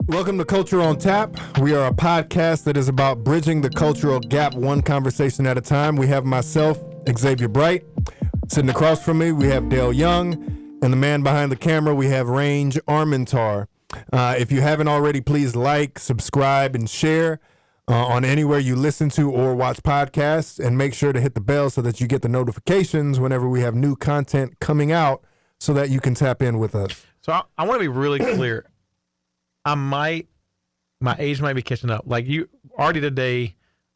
Welcome to Culture on Tap. We are a podcast that is about bridging the cultural gap one conversation at a time. We have myself, Xavier Bright. Sitting across from me, we have Dale Young. And the man behind the camera, we have Range Armentar. If you haven't already, please like, subscribe, and share on anywhere you listen to or watch podcasts. And make sure to hit the bell so that you get the notifications whenever we have new content coming out so that you can tap in with us. So I want to be really clear. My age might be catching up. Like you already today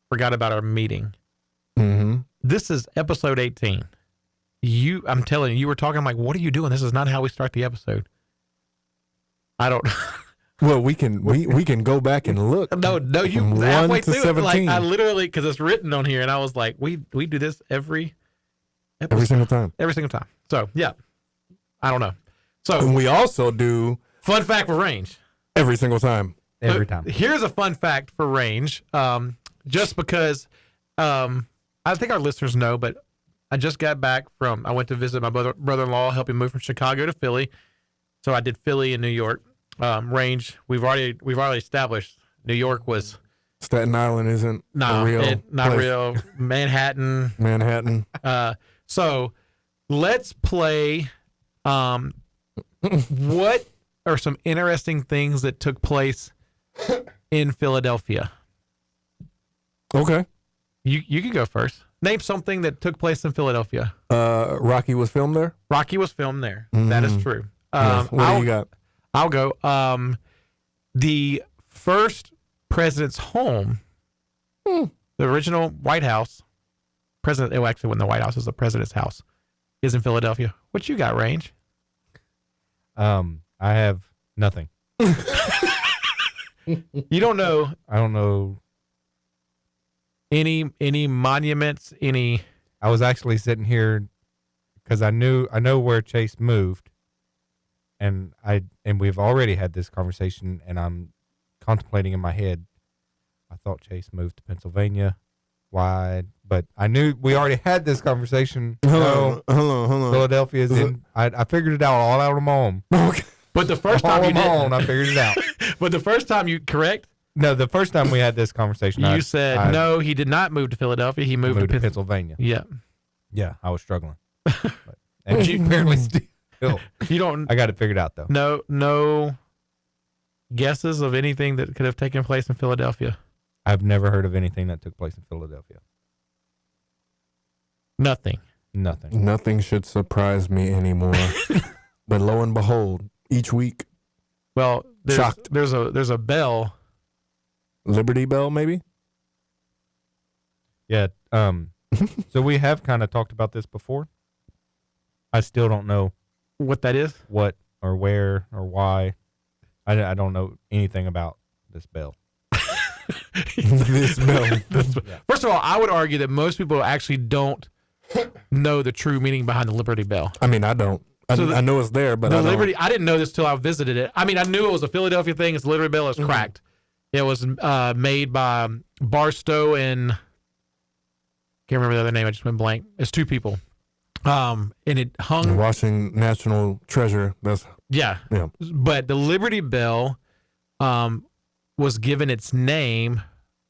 forgot about our meeting. Mm-hmm. This is episode 18. I'm telling you, you were talking, I'm like, what are you doing? This is not how we start the episode. I don't. Well, we can go back and look. No, you 1 halfway to through 17. it, like I literally, because it's written on here, and I was like, we do this every episode, Every single time. So yeah, I don't know. So And we also do fun fact for Range. every single time. Every time. Here's a fun fact for Range. Just because I think our listeners know, but I just got back I went to visit my brother-in-law, help him move from Chicago to Philly. So I did Philly and New York. Range, we've already established New York was Staten Island isn't a real not place. real. Manhattan. So let's play. What are some interesting things that took place in Philadelphia? Okay. You can go first. Name something that took place in Philadelphia. Rocky was filmed there? Rocky was filmed there. That is true. Yes. What do you got? I'll go. The first president's home, the original White House, president. It actually wasn't the White House; it was the president's house. Is in Philadelphia. What you got, Range? I have nothing. You don't know I don't know. any monuments, any. I was actually sitting here because I know where Chase moved, and we've already had this conversation, and I'm contemplating in my head. I thought Chase moved to Pennsylvania. Why? But I knew we already had this conversation. Hold on. Philadelphia is in. I figured it out all out on my own. Okay. But the first time you did, I figured it out. but the first time you correct, No, the first time we had this conversation, you said no. He did not move to Philadelphia. He moved to Pennsylvania. Yeah. Yeah, I was struggling. And you apparently still. You don't. I got it figured out though. No guesses of anything that could have taken place in Philadelphia. I've never heard of anything that took place in Philadelphia. Nothing. Nothing. Nothing should surprise me anymore. But lo and behold, each week, Well, Shocked. there's a bell. Liberty Bell, maybe? Yeah. So we have kind of talked about this before. I still don't know What that is? what or where or why. I don't know anything about this bell. This bell. First of all, I would argue that most people actually don't know the true meaning behind the Liberty Bell. I mean, I don't. I know it's there, but I don't. Liberty. I didn't know this till I visited it. I mean, I knew it was a Philadelphia thing. It's the Liberty Bell. It's cracked. It was made by Barstow and can't remember the other name. I just went blank. It's two people. And it hung. Washington National Treasure. That's Yeah. But the Liberty Bell was given its name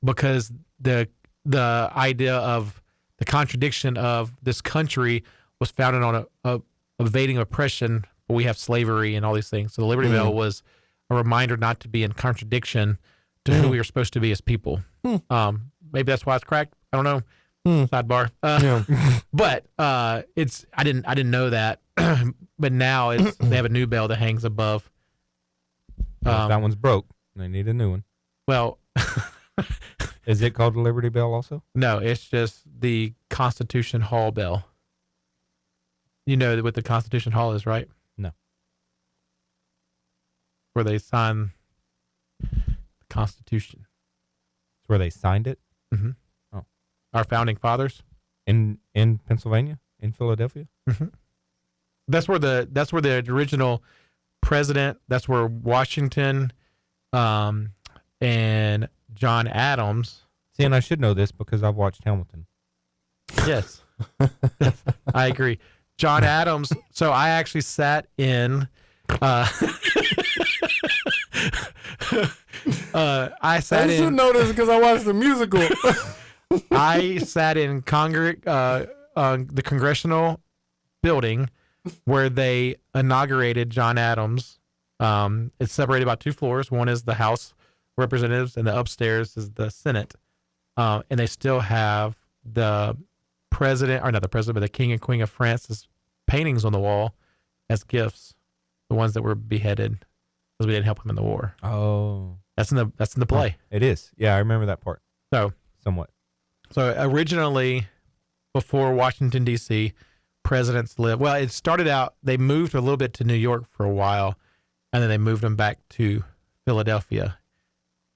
because the idea of the contradiction of this country was founded on a evading oppression, but we have slavery and all these things. So the Liberty Bell was a reminder not to be in contradiction to who we are supposed to be as people. Maybe that's why it's cracked. I don't know. Sidebar. But I didn't know that. But now they have a new bell that hangs above. That one's broke. They need a new one. Well, Is it called the Liberty Bell also? no, it's just the Constitution Hall bell. You know what the Constitution Hall is, right? No. Where they sign the Constitution. It's where they signed it Mm-hmm. Oh. Our founding fathers. in Pennsylvania, in Philadelphia. Mm-hmm. That's where the original president. That's where Washington, and John Adams. See, and I should know this because I've watched Hamilton. Yes, I agree. John Adams. So I actually sat in. I sat I should in. know this because I watched the musical. I sat in the congressional building where they inaugurated John Adams. It's separated by 2 floors. One is the House Representatives, and the upstairs is the Senate. And they still have the president, or not the president, but the King and Queen of France's paintings on the wall as gifts. The ones that were beheaded because we didn't help them in the war. Oh, That's in the play. it is. Yeah, I remember that part So somewhat. originally, before Washington D.C., presidents lived. Well, it started out. They moved a little bit to New York for a while, and then they moved them back to Philadelphia.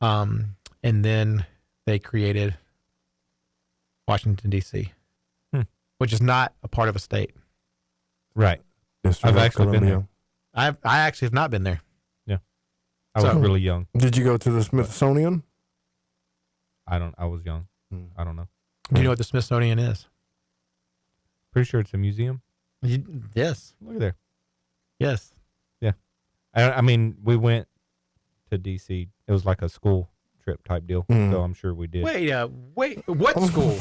And then they created Washington D.C., which is not a part of a state. Right. District I've of actually been Columbia. there. I actually have not been there. I was So- really young. Did you go to the Smithsonian? I was young. I don't know. Do you know what the Smithsonian is? Pretty sure it's a museum. Yes. Look at there. Yes. I mean, we went to DC. It was like a school trip type deal. So I'm sure we did. Wait. What school?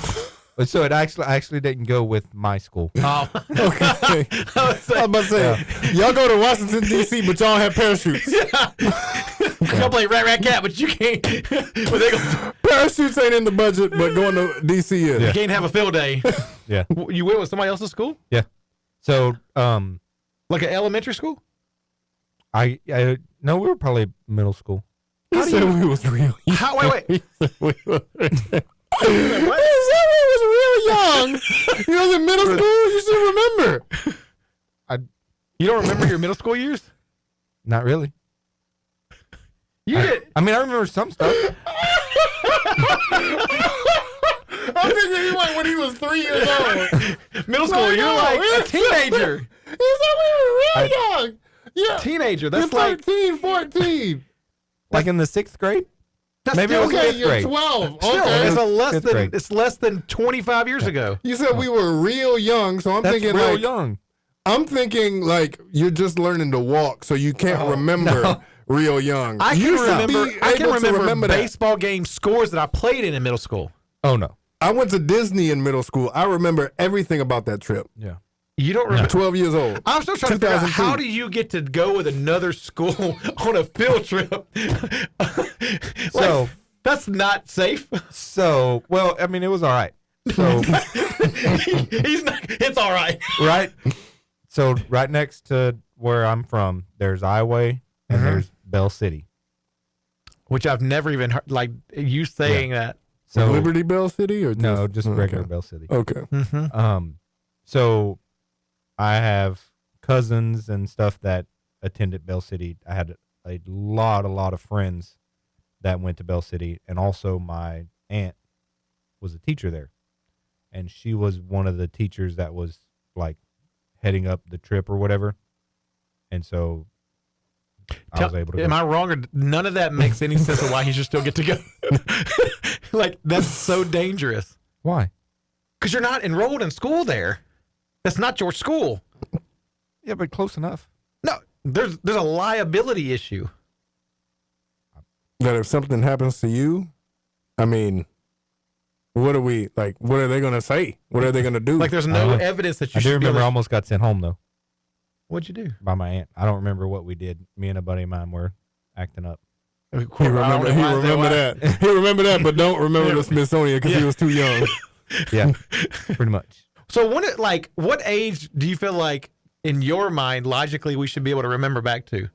But so I actually didn't go with my school. Oh, Okay. I was about to say, y'all go to Washington, D.C., but y'all have parachutes. y'all play rat cat, but you can't. But they go, Parachutes ain't in the budget, but going to D.C. is. you can't have a field day. Yeah. You went with somebody else's school, So like an elementary school. I no, we were probably middle school. He said we was real young. How? Wait. He said we was real young. You was in middle school. You should remember. You don't remember your middle school years? Not really. You did. I mean, I remember some stuff. I'm thinking he went when he was 3 years old. Middle school, you're no, like a it's- teenager. He said we were real young. Yeah. Teenager. You're That's like 13, 14. Like in the 6th grade. that's maybe it still was Okay, fifth you're grade. 12. Still, Okay. it's less than 25 years ago. You said we were real young, so I'm That's thinking real like young. I'm thinking like you're just learning to walk, so you can't remember real young. I You can should remember. be I can able to remember that. baseball game scores that I played in middle school. Oh no. I went to Disney in middle school. I remember everything about that trip. Yeah. You don't remember? 12 years old. I'm still trying to figure out 2002. how do you get to go with another school on a field trip? So That's not safe. well, I mean, it was all right. So He's not. It's all right. right. So right next to where I'm from, there's Iway and there's Bell City. Which I've never even heard. Like you saying that. So Liberty Bell City or no, just regular okay. Bell City. Okay. So I have cousins and stuff that attended Bell City. I had a lot of friends that went to Bell City, and also my aunt was a teacher there, and she was one of the teachers that was like heading up the trip or whatever, and so I was able to go. Am I wrong or none of that makes any sense of why he should still get to go? Like that's so dangerous Why? because you're not enrolled in school there. That's not your school. Yeah, but close enough. No, there's a liability issue. That if something happens to you, I mean, what are we like? What are they gonna say? What are they gonna do? Like there's no I know. evidence that you I do should be remember I able almost got sent home though What'd you do? by my aunt. I don't remember what we did. Me and a buddy of mine were acting up. he remember that. He remember that, but don't remember the Smithsonian because he was too young. Yeah, pretty much. So what age do you feel like in your mind logically we should be able to remember back to?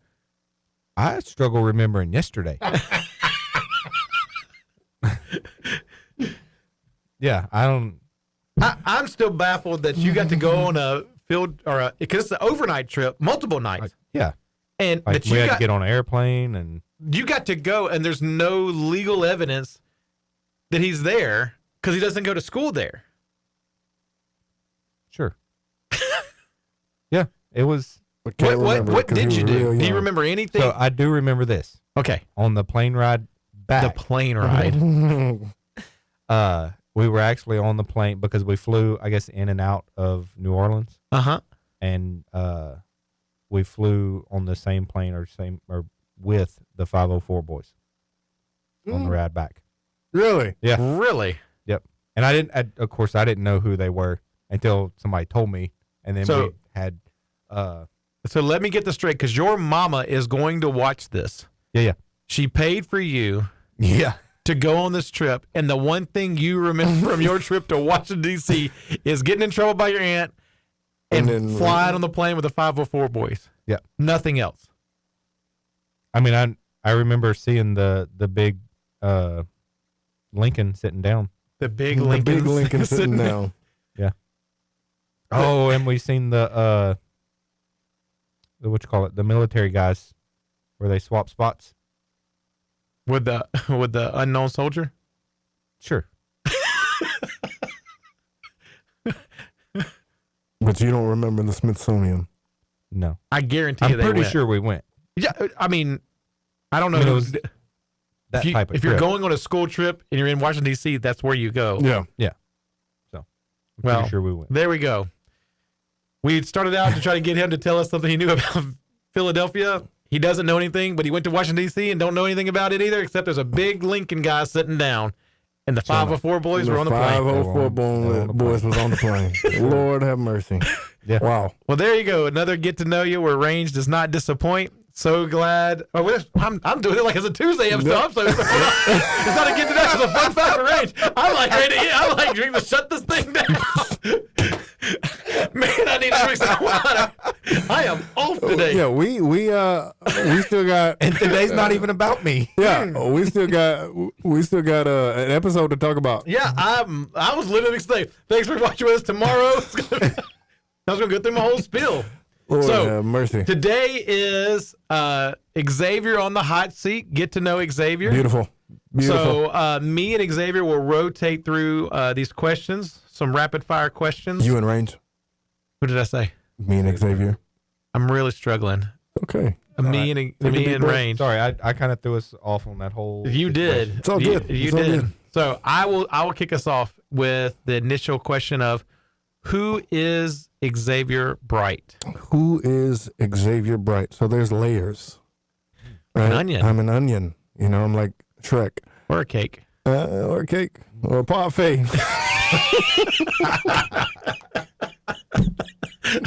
I struggle remembering yesterday. Yeah, I don't. I'm still baffled that you got to go on a field or because it's an overnight trip, multiple nights, Yeah, and like that we you had got to get on an airplane, and you got to go, and there's no legal evidence that he's there because he doesn't go to school there. sure. Yeah, it was. But can't What remember what because he did you was do? real Do you young. remember anything? So I do remember this Okay, on the plane ride the back. plane ride. We were actually on the plane because we flew, I guess, in and out of New Orleans, Uh huh. and we flew on the same plane or with the 504 boys on the ride back. Really? Yeah. Really? Yep. And of course, I didn't know who they were until somebody told me. And then we had, So let me get this straight, because your mama is going to watch this. yeah. She paid for you Yeah. to go on this trip, and the one thing you remember from your trip to Washington, D.C. is getting in trouble by your aunt and then flying on the plane with the 504 boys. Yeah. Nothing else. I mean, I remember seeing the big Lincoln sitting down. The big The Lincoln, big Lincoln sitting down. Yeah. Oh, and we seen the what you call it, the military guys where they swap spots. with the unknown soldier. Sure. But you don't remember the Smithsonian. No. I guarantee I'm you they pretty went. sure we went. Yeah, I mean, I don't know. I mean, it who- was that type of if you're trip. going on a school trip and you're in Washington, D.C., that's where you go. Yeah. I'm Well, pretty sure we went. There we go. We started out to try to get him to tell us something he knew about Philadelphia. He doesn't know anything, but he went to Washington, D.C. and don't know anything about it either, except there's a big Lincoln guy sitting down, and the 504 boys were on the plane. 504 boys was on the plane. Lord have mercy. Yeah. Wow. Well, there you go. Another get to know you where range does not disappoint. So glad. Oh, I'm doing it like it's a Tuesday episode. I'm so it's not a get to know. It's a fun fact of range. I'm like ready to eat. I'm like ready to shut this thing down. Man, I need to drink some water. I am off today. Yeah, we still got And today's not even about me. yeah, we still got an episode to talk about. Yeah, I was literally excited. Thanks for watching with us tomorrow. I was gonna go through my whole spiel. Lord So, have mercy. Today is Xavier on the hot seat. Get to know Xavier. Beautiful. So me and Xavier will rotate through these questions, some rapid fire questions. You in range? What did I say? Me and Xavier. I'm really struggling. Okay. Me and range. Sorry, I kind of threw us off on that whole. You did. It's all good. You It's all did. good. So I will kick us off with the initial question of who is Xavier Bright? Who is Xavier Bright? So there's layers. An onion. I'm an onion. You know, I'm like Shrek. Or a cake? Or a cake. Or a parfait.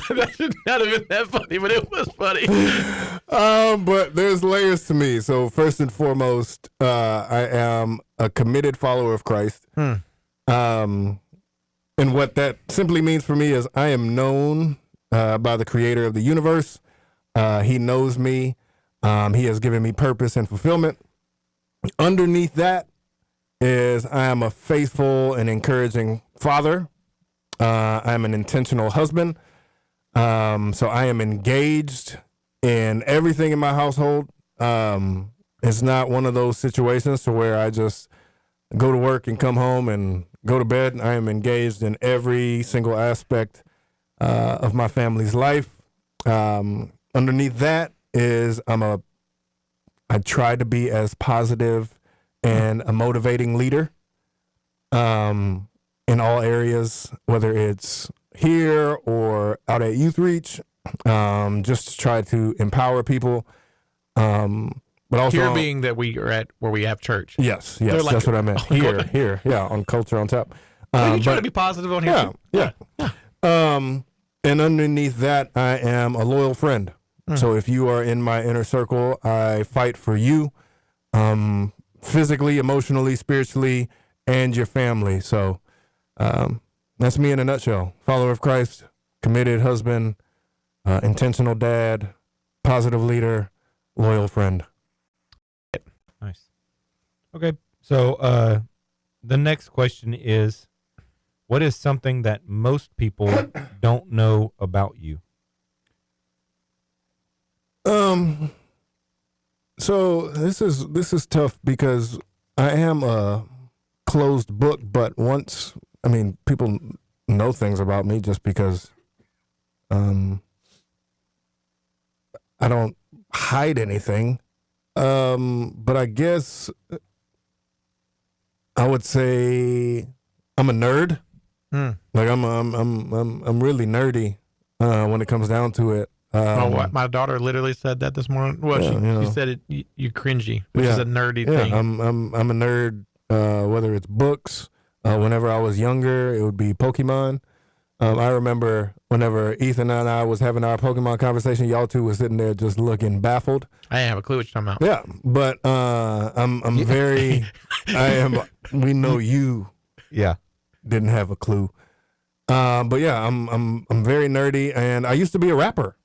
That should not have been that funny, but it was funny. But there's layers to me. So first and foremost, I am a committed follower of Christ. And what that simply means for me is I am known by the creator of the universe. He knows me. He has given me purpose and fulfillment. Underneath that is I am a faithful and encouraging father. I'm an intentional husband. So I am engaged in everything in my household. It's not one of those situations to where I just go to work and come home and go to bed. I am engaged in every single aspect of my family's life. Underneath that is I try to be as positive and a motivating leader in all areas, whether it's here or out at Youth Reach, just to try to empower people. But also Here being that we are at where we have church. yes, They're like- that's what I meant. Here, yeah, on Culture on Tap. Well, you try but- to be positive on here. yeah, too. yeah. And underneath that, I am a loyal friend. Mm. So if you are in my inner circle, I fight for you, physically, emotionally, spiritually, and your family. So that's me in a nutshell. Follower of Christ, committed husband, intentional dad, positive leader, loyal friend. Nice. Okay. So the next question is, what is something that most people don't know about you? So this is tough because I am a closed book, but people know things about me just because I don't hide anything. But I guess I would say I'm a nerd. Like I'm really nerdy when it comes down to it. My daughter literally said that this morning. Well, she said it. You cringy, which is a nerdy thing. I'm a nerd. Whether it's books, whenever I was younger, it would be Pokemon. I remember whenever Ethan and I was having our Pokemon conversation, y'all two were sitting there just looking baffled. I didn't have a clue what you're talking about. Yeah, but I'm very. I am. We know you. Yeah. Didn't have a clue. But yeah, I'm very nerdy, and I used to be a rapper.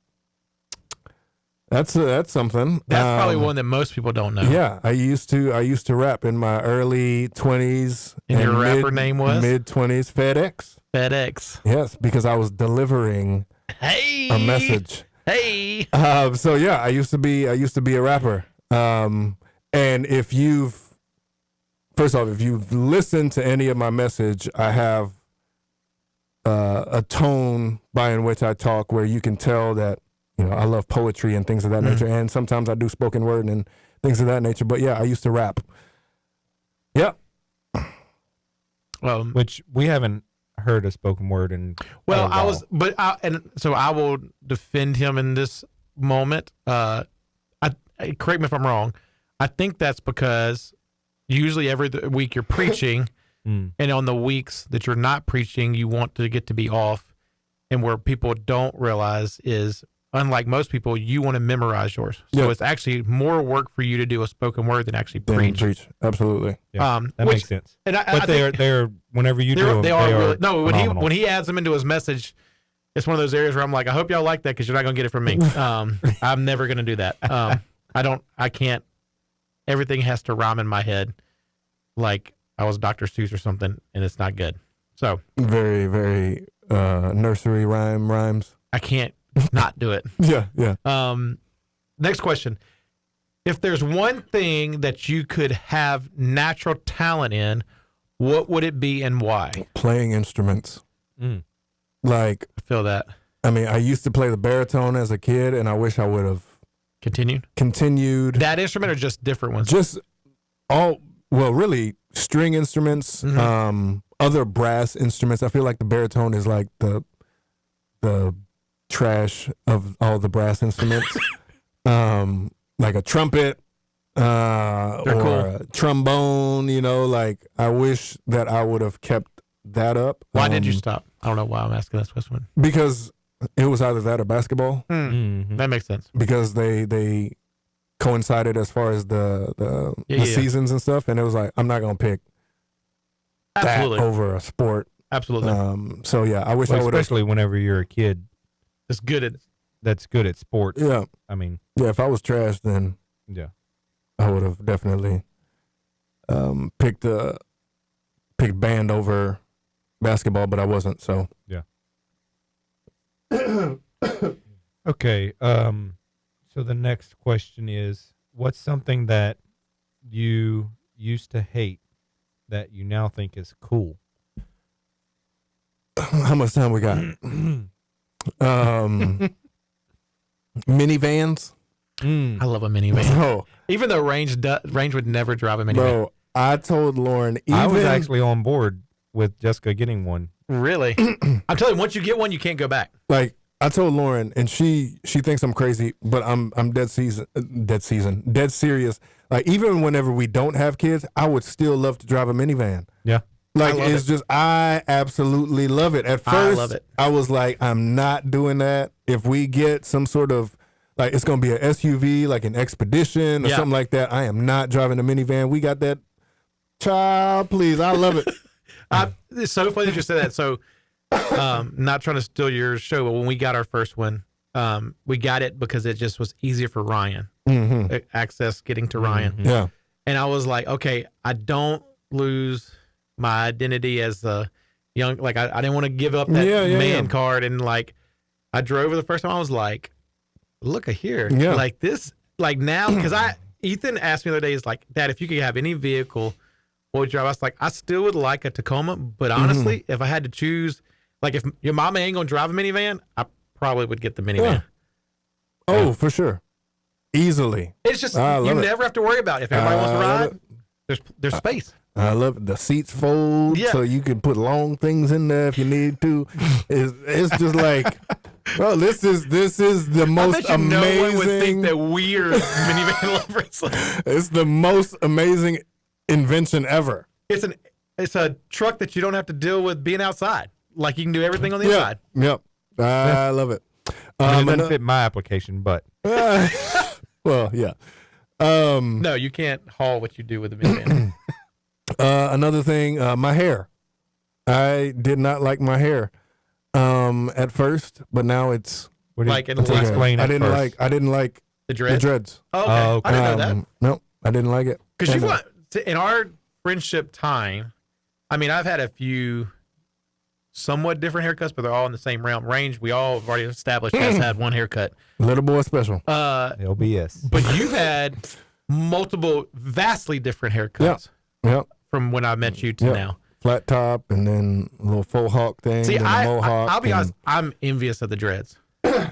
That's something. That's probably one that most people don't know. Yeah, I used to rap in my early 20s. And your rapper name was? Mid-20s, FedEx. FedEx. Yes, because I was delivering a message. Hey. So yeah, I used to be a rapper. And if you've listened to any of my message, I have a tone by in which I talk where you can tell that, I love poetry and things of that nature. And sometimes I do spoken word and things of that nature. But yeah, I used to rap. Yep. Well, which we haven't heard a spoken word in. Well, I will defend him in this moment. Correct me if I'm wrong. I think that's because usually every week you're preaching, and on the weeks that you're not preaching, you want to get to be off. And where people don't realize is, unlike most people, you want to memorize yours. So it's actually more work for you to do a spoken word than actually preach. Absolutely. Yeah, that makes sense. And but they're whenever you do them, they are really, no. When he adds them into his message, it's one of those areas where I'm like, I hope y'all like that because you're not gonna get it from me. I'm never gonna do that. I can't. Everything has to rhyme in my head, like I was Dr. Seuss or something, and it's not good. So very, very nursery rhymes. I can't not do it. Yeah. Next question. If there's one thing that you could have natural talent in, what would it be and why? Playing instruments. Like, I feel that. I mean, I used to play the baritone as a kid, and I wish I would have continued. That instrument or just different ones? Just really string instruments, other brass instruments. I feel like the baritone is like the trash of all the brass instruments. Like a trumpet or cool. a trombone, like I wish that I would have kept that up. Why did you stop? I don't know why I'm asking this question. Because it was either that or basketball. That makes sense. Because they coincided as far as the seasons and stuff, and it was like, I'm not going to pick that over a sport. Absolutely. So yeah, I wish I would have. Especially whenever you're a kid. That's good at sports. Yeah. I mean. Yeah, if I was trash, then I would have definitely picked band over basketball, but I wasn't, so. Yeah. Okay. So the next question is, what's something that you used to hate that you now think is cool? How much time we got? Minivans. I love a minivan. Bro, even though Range would never drive a minivan. Bro, I told Lauren. I was actually on board with Jessica getting one. Really? I'm telling you, once you get one, you can't go back. Like, I told Lauren, and she thinks I'm crazy, but I'm dead serious. Like, even whenever we don't have kids, I would still love to drive a minivan. Yeah. Like, I absolutely love it. At first, I was like, I'm not doing that. If we get some sort of, like, it's going to be an SUV, like an Expedition or something like that, I am not driving a minivan. We got that. Child, please. I love it. It's so funny that you said that. So, not trying to steal your show, but when we got our first one, we got it because it just was easier for Ryan. Access getting to Ryan. Yeah. And I was like, okay, I don't lose my identity as a young, like I didn't want to give up that man card. And like, I drove it the first time. I was like, look here, like this, like now, because Ethan asked me the other day, he's like, Dad, if you could have any vehicle, what would you drive? I was like, I still would like a Tacoma, but honestly, if I had to choose, like if your mama ain't gonna drive a minivan, I probably would get the minivan. Oh, for sure, easily. It's just you never have to worry about it. If everybody wants to ride, there's space. I love it. The seats fold so you can put long things in there if you need to. It's just like Well, this is the I most bet you no one would think amazing. that we are minivan lovers. It's the most amazing invention ever. It's a truck that you don't have to deal with being outside. Like you can do everything on the Yeah. inside. Yep. I love it. I mean, it ano- doesn't fit my application, but well, yeah. No, you can't haul what you do with a minivan. Another thing, my hair. I did not like my hair at first, but now it's what do you, Like, let's okay. explain it I didn't first. like The the dreads. dreads. Oh, okay. Oh, okay. I didn't know that. No, I didn't like it. Because And, you want in our friendship time, I mean, I've had a few somewhat different haircuts, but they're all in the same range. We all have already established has had one haircut. little boy special. LBS. But you've had multiple, vastly different haircuts Yep. from when I met you to Yep. now. Flat top and then a little faux hawk thing. See, then a mohawk. I'll be and- honest, I'm envious of the dreads. Yeah.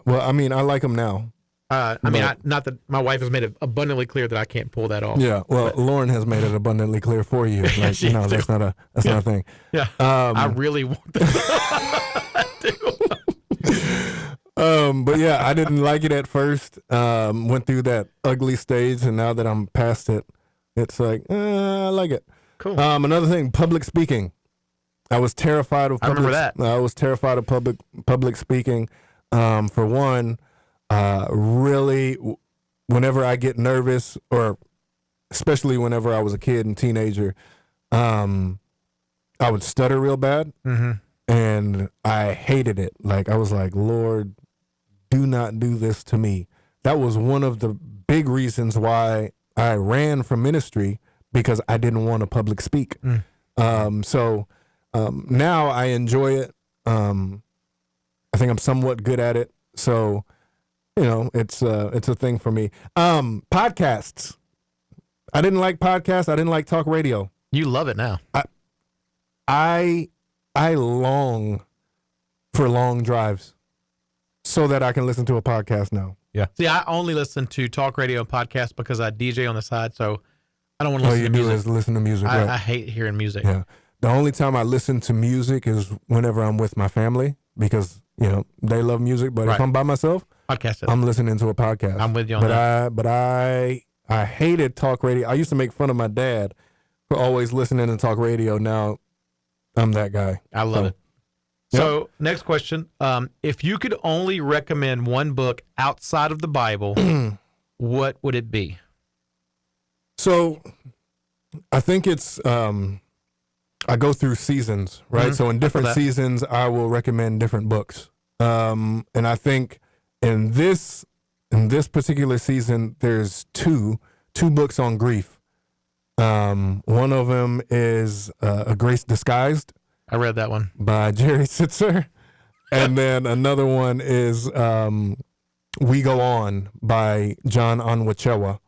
Well, I mean, I like them now. I mean, not that my wife has made it abundantly clear that I can't pull that off. Yeah. Well, Lauren has made it abundantly clear for you. Like, she no, do. that's not a thing. Yeah. I really want that. But yeah, I didn't like it at first. Went through that ugly stage, and now that I'm past it, it's like I like it. Cool. Another thing, public speaking. I was terrified of. I remember that. I was terrified of public speaking. For one, really, whenever I get nervous, or especially whenever I was a kid and teenager, I would stutter real bad, and I hated it. Like I was like, Lord, do not do this to me. That was one of the big reasons why I ran from ministry, because I didn't want to public speak. So now I enjoy it. I think I'm somewhat good at it. So, it's a thing for me. Podcasts. I didn't like podcasts. I didn't like talk radio. You love it now. I long for long drives so that I can listen to a podcast now. See, I only listen to talk radio and podcasts because I DJ on the side, so I don't want to All listen you to do music. is listen to music, right? I hate hearing music. Yeah. The only time I listen to music is whenever I'm with my family, because they love music. But Right. if I'm by myself, Podcast it. I'm listening to a podcast. I'm with you on but that. But I hated talk radio. I used to make fun of my dad for always listening to talk radio. Now I'm that guy. I love So, it. So, next question. If you could only recommend one book outside of the Bible, what would it be? So I think it's I go through seasons, right? So in different that. seasons, I will recommend different books. And I think in this particular season, there's two books on grief. One of them is A Grace Disguised I read that one. by Jerry Sitzer, and then another one is We Go On by John Onwuchewa.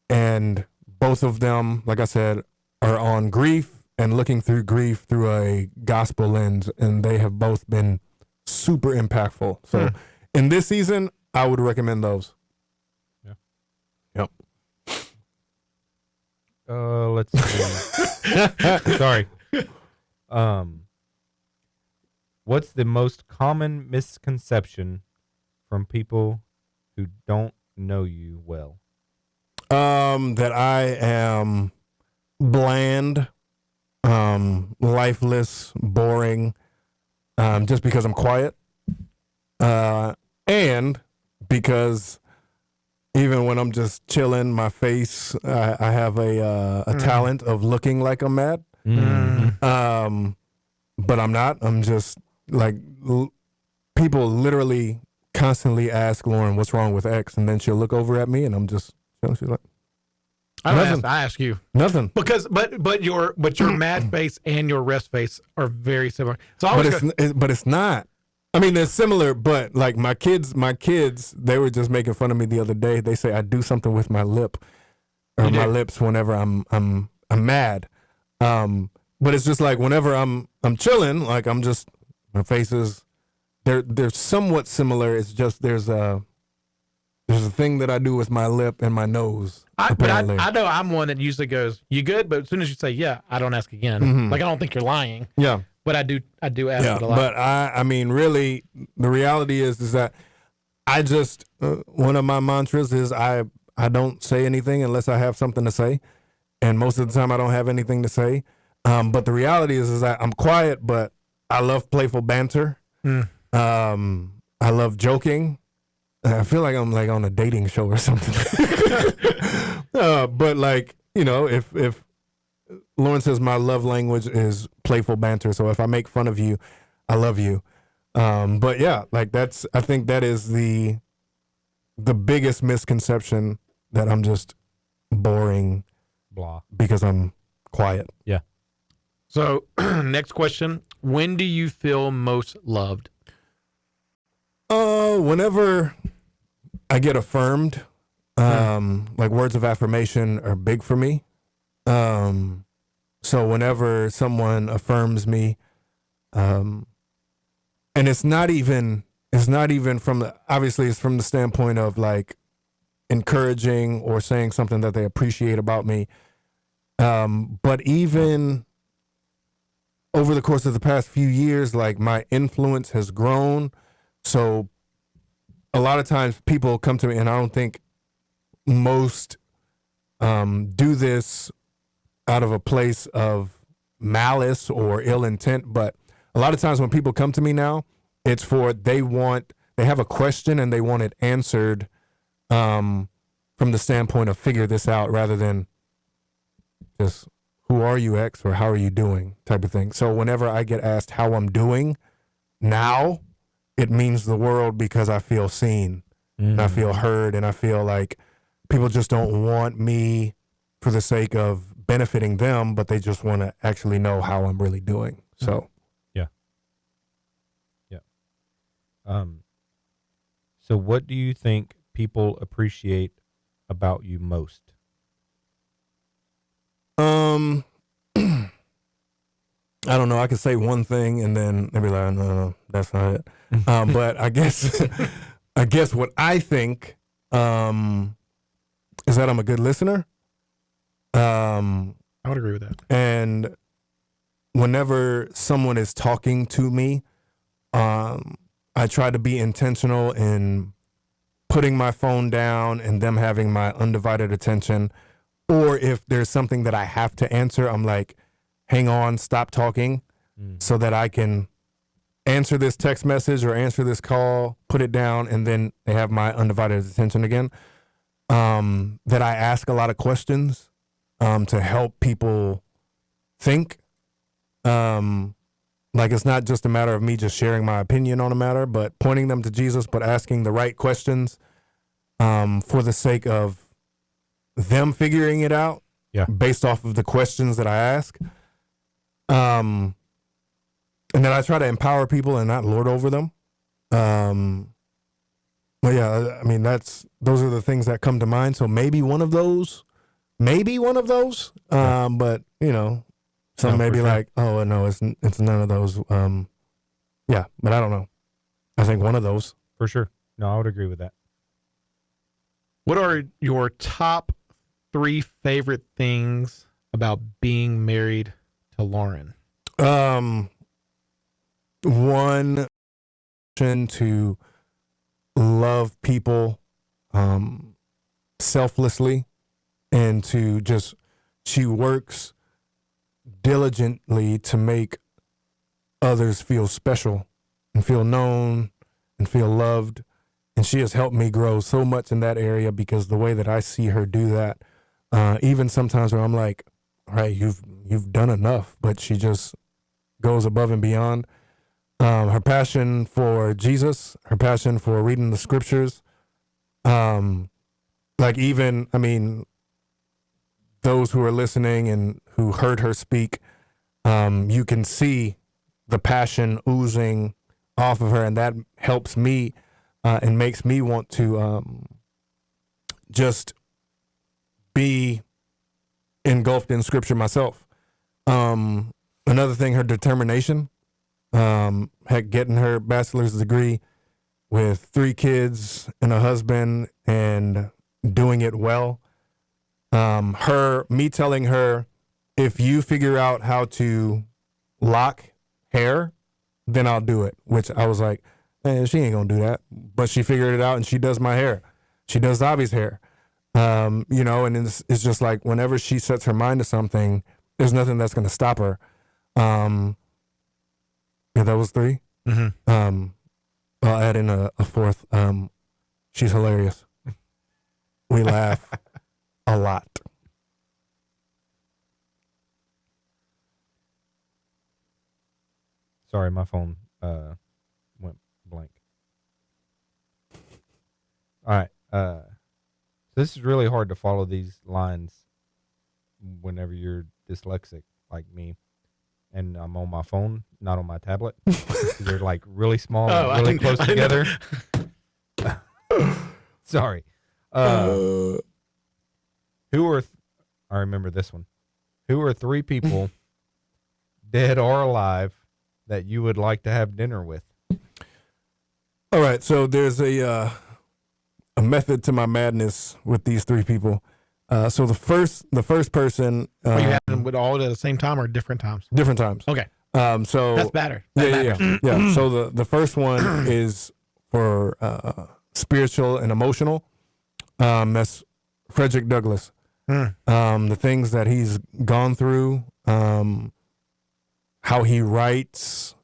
And both of them, like I said, are on grief and looking through grief through a gospel lens, and they have both been super impactful. So in this season, I would recommend those. Yeah. Yep. Let's see. Sorry. What's the most common misconception from people who don't know you well? That I am bland, lifeless, boring, just because I'm quiet, and because even when I'm just chilling, my face, I have a talent of looking like I'm mad. But I'm not. I'm just like people literally constantly ask Lauren, "What's wrong with X?" And then she'll look over at me, and I'm just she's like, Nothing. I ask you nothing. because but your mad face and your rest face are very similar. So I was But it's not. I mean, they're similar, but like my kids, they were just making fun of me the other day. They say I do something with my lip or my lips whenever I'm mad. But it's just like whenever I'm chilling, like I'm just my face is they're somewhat similar. It's just there's a thing that I do with my lip and my nose. but I know I'm one that usually goes, "You good?" But as soon as you say, "Yeah," I don't ask again. Like I don't think you're lying. Yeah. But I do ask Yeah, it a lot. but I mean, really, the reality is that I just one of my mantras is I don't say anything unless I have something to say, and most of the time I don't have anything to say. But the reality is that I'm quiet, but I love playful banter. I love joking. I feel like I'm like on a dating show or something. But like, you know, if Lauren says my love language is playful banter, so if I make fun of you, I love you. But yeah, like I think that is the biggest misconception, that I'm just boring Blah. because I'm quiet. Yeah. So, next question. When do you feel most loved? Whenever I get affirmed, like words of affirmation are big for me. So whenever someone affirms me, and it's not even from obviously it's from the standpoint of like encouraging or saying something that they appreciate about me. But even over the course of the past few years, like my influence has grown. So a lot of times people come to me, and I don't think most do this out of a place of malice or ill intent. But a lot of times when people come to me now, it's for they have a question and they want it answered from the standpoint of figure this out, rather than just who are you, X, or how are you doing type of thing. So whenever I get asked how I'm doing now, it means the world, because I feel seen and I feel heard, and I feel like people just don't want me for the sake of benefiting them, but they just want to actually know how I'm really doing. So Yeah. So what do you think people appreciate about you most? I don't know. I could say one thing and then they'd be like, no, that's not it. But I guess what I think is that I'm a good listener. I would agree with that. And whenever someone is talking to me, I try to be intentional in putting my phone down and them having my undivided attention. Or if there's something that I have to answer, I'm like, hang on, stop talking, so that I can answer this text message or answer this call, put it down, and then they have my undivided attention again. That I ask a lot of questions to help people think. Like it's not just a matter of me just sharing my opinion on a matter, but pointing them to Jesus, but asking the right questions for the sake of them figuring it out based off of the questions that I ask. And then I try to empower people and not lord over them. But yeah, I mean, those are the things that come to mind. So maybe one of those. But you know, some may be like, oh no, it's none of those. Yeah, but I don't know. I think one of those. For sure. No, I would agree with that. What are your top 3 favorite things about being married to Lauren? One, to love people selflessly, and to just, she works diligently to make others feel special and feel known and feel loved. And she has helped me grow so much in that area, because the way that I see her do that, even sometimes where I'm like, all right, you've done enough, but she just goes above and beyond. Her passion for Jesus, her passion for reading the scriptures, like even, I mean, those who are listening and who heard her speak, you can see the passion oozing off of her, and that helps me and makes me want to just be engulfed in scripture myself. Another thing, her determination, getting her bachelor's degree with 3 kids and a husband and doing it well. Me telling her, if you figure out how to lock hair, then I'll do it. Which I was like, man, she ain't gonna do that. But she figured it out, and she does my hair. She does Zabi's hair. You know, and it's just like whenever she sets her mind to something, there's nothing that's gonna stop her. Yeah, that was 3. Mm-hmm. I'll add in a fourth. She's hilarious. We laugh a lot. Sorry, my phone went blank. All right. This is really hard to follow these lines whenever you're dyslexic like me. And I'm on my phone, not on my tablet. They're like really small, and really close together. Sorry. I remember this one. Who are 3 people, dead or alive, that you would like to have dinner with? All right, so there's a method to my madness with these 3 people. So the first person. Are you having them with all at the same time or different times? Different times. Okay. So That's better. Yeah. So the first one is for spiritual and emotional. That's Frederick Douglass. The things that he's gone through, how he writes,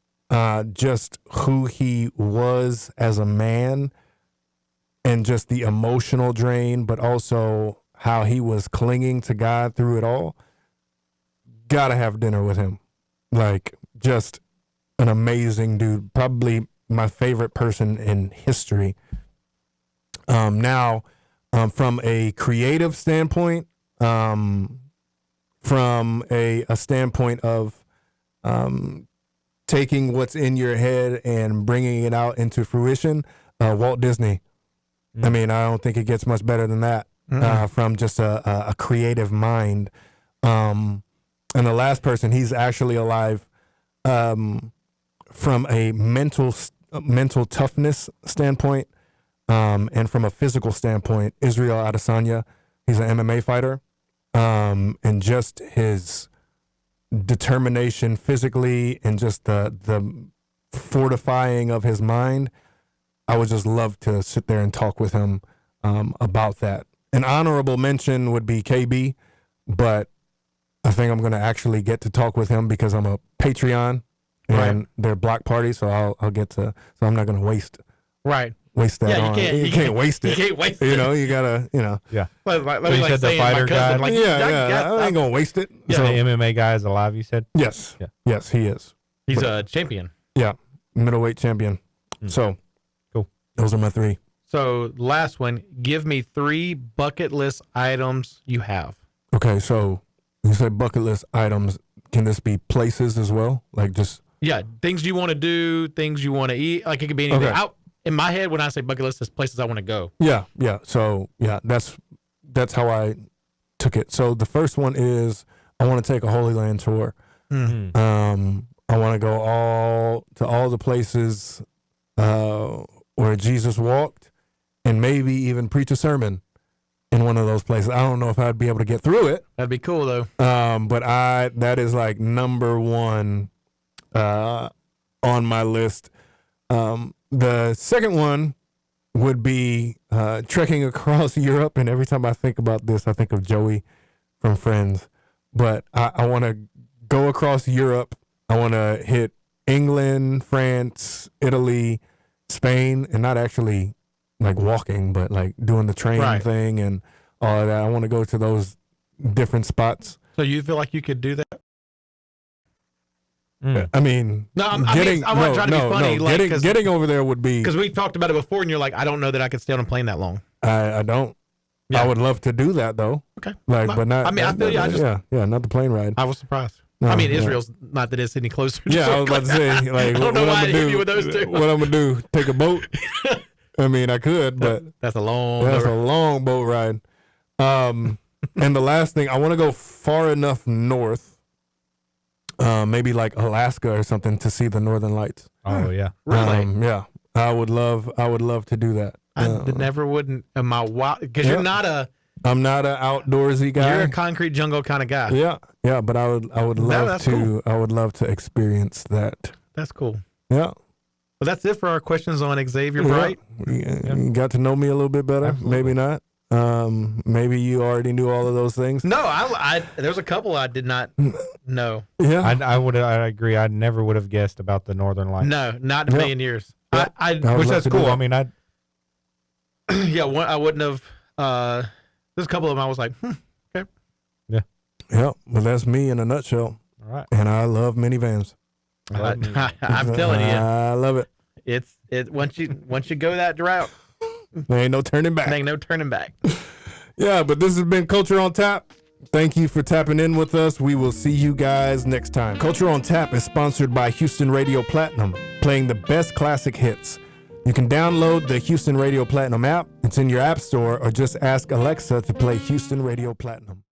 just who he was as a man, and just the emotional drain, but also how he was clinging to God through it all. Gotta have dinner with him. Like, just an amazing dude. Probably my favorite person in history. Now, from a creative standpoint, from a standpoint of taking what's in your head and bringing it out into fruition, Walt Disney. I mean, I don't think it gets much better than that. From just a creative mind. And the last person, he's actually alive, from a mental toughness standpoint, and from a physical standpoint, Israel Adesanya. He's an MMA fighter, and just his determination physically and just the fortifying of his mind. I would just love to sit there and talk with him about that. An honorable mention would be KB, but I think I'm going to actually get to talk with him because I'm a Patreon and they're block party, so I'll get to. So I'm not going to waste that on. You can't waste it. You can't waste it. You know, you gotta. You know. Yeah. Like you said the fighter guy. Like, I ain't gonna waste it. Yeah. So, The MMA guy is alive, you said? yes. Yeah. Yes, he is. He's a champion. Yeah, middleweight champion. So, cool. Those are my 3. So last one, give me 3 bucket list items you have. Okay, so you said bucket list items. Can this be places as well? Like just things you want to do, things you want to eat. Like it could be anything. Okay. Out in my head, when I say bucket list, it's places I want to go. Yeah. So that's how I took it. So the first one is I want to take a Holy Land tour. Mm-hmm. I want to go all the places where Jesus walked, and maybe even preach a sermon in one of those places. I don't know if I'd be able to get through it. That'd be cool though. But that is like number 1 on my list. The second one would be trekking across Europe, and every time I think about this, I think of Joey from Friends. But I want to go across Europe. I want to hit England, France, Italy, Spain, and not actually like walking, but like doing the train thing and all of that. I want to go to those different spots. So you feel like you could do that? I mean, I'm not trying to be funny. Getting over there would be, because we talked about it before, and you're like, I don't know that I could stay on a plane that long. I don't. Yeah. I would love to do that though. Okay, but not. I mean, I feel you. Not the plane ride. I was surprised. No, I mean, Israel's not that it's any closer. Yeah, I was about to say, like, I don't know why I hit you with those two. What I'm gonna do? Take a boat? I mean, I could, but that's a long boat ride. And the last thing, I want to go far enough north, maybe like Alaska or something, to see the Northern Lights. Oh yeah, really? Yeah, I would love to do that. I never wouldn't. Am I wild? Because you're not a. I'm not an outdoorsy guy. You're a concrete jungle kind of guy. Yeah, but I would love to. Cool. I would love to experience that. That's cool. Yeah. Well, that's it for our questions on Xavier Bright. You got to know me a little bit better. Absolutely. Maybe not. Maybe you already knew all of those things. No, I there's a couple I did not know. Yeah. I agree. I never would have guessed about the Northern Lights. No, not in a million years. Yeah. I I would Which love that's to do cool. that. I mean, yeah, I wouldn't have. There's a couple of them I was like, okay. Yeah. Well, that's me in a nutshell. all right. And I love minivans. I'm telling you, I love it. it's once you go that route, There ain't no turning back. there ain't no turning back. Yeah, but this has been Culture on Tap. Thank you for tapping in with us. We will see you guys next time. Culture on Tap is sponsored by Houston Radio Platinum, playing the best classic hits. You can download the Houston Radio Platinum app. It's in your app store, or just ask Alexa to play Houston Radio Platinum.